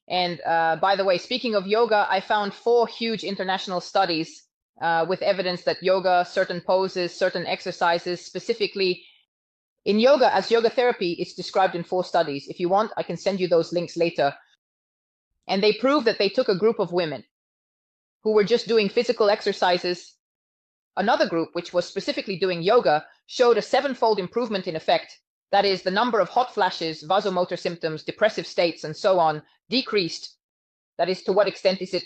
And by the way, speaking of yoga, I found 4 huge international studies with evidence that yoga, certain poses, certain exercises, specifically in yoga, as yoga therapy, it's described in 4 studies. If you want, I can send you those links later. And they proved that they took a group of women who were just doing physical exercises. Another group, which was specifically doing yoga, showed a 7-fold improvement in effect. That is, the number of hot flashes, vasomotor symptoms, depressive states, and so on decreased. That is, to what extent is it?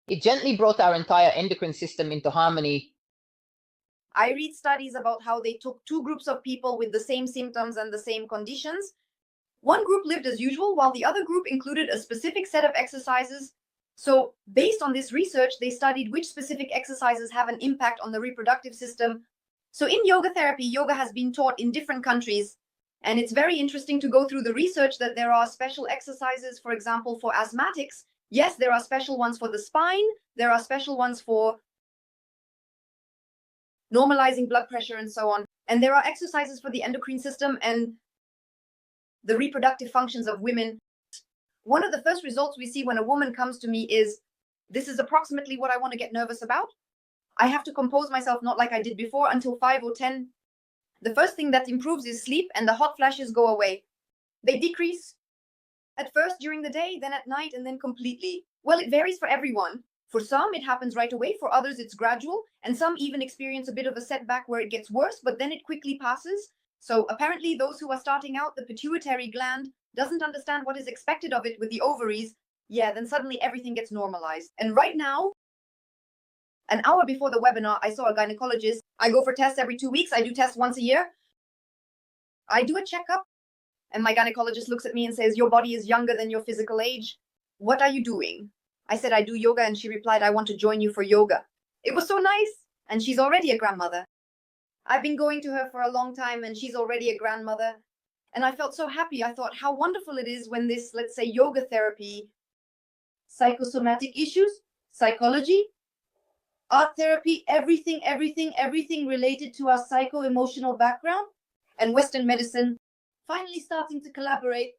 It gently brought our entire endocrine system into harmony. I read studies about how they took 2 groups of people with the same symptoms and the same conditions. One group lived as usual, while the other group included a specific set of exercises. So, based on this research, they studied which specific exercises have an impact on the reproductive system. So, in yoga therapy, yoga has been taught in different countries. And it's very interesting to go through the research that there are special exercises, for example, for asthmatics. Yes, there are special ones for the spine. There are special ones for normalizing blood pressure and so on. And there are exercises for the endocrine system and the reproductive functions of women. One of the first results we see when a woman comes to me is, this is approximately what I want to get nervous about. I have to compose myself not like I did before until 5 or 10. The first thing that improves is sleep, and the hot flashes go away. They decrease at first during the day, then at night, and then completely. Well, it varies for everyone. For some, it happens right away. For others, it's gradual. And some even experience a bit of a setback where it gets worse, but then it quickly passes. So apparently those who are starting out, the pituitary gland doesn't understand what is expected of it with the ovaries. Yeah, then suddenly everything gets normalized. And right now, an hour before the webinar, I saw a gynecologist. I go for tests every 2 weeks. I do tests once a year. I do a checkup. And my gynecologist looks at me and says, your body is younger than your physical age. What are you doing? I said, I do yoga. And she replied, I want to join you for yoga. It was so nice. And she's already a grandmother. I've been going to her for a long time and she's already a grandmother. And I felt so happy. I thought how wonderful it is when this, let's say, yoga therapy, psychosomatic issues, psychology, art therapy, everything related to our psycho-emotional background, and Western medicine finally starting to collaborate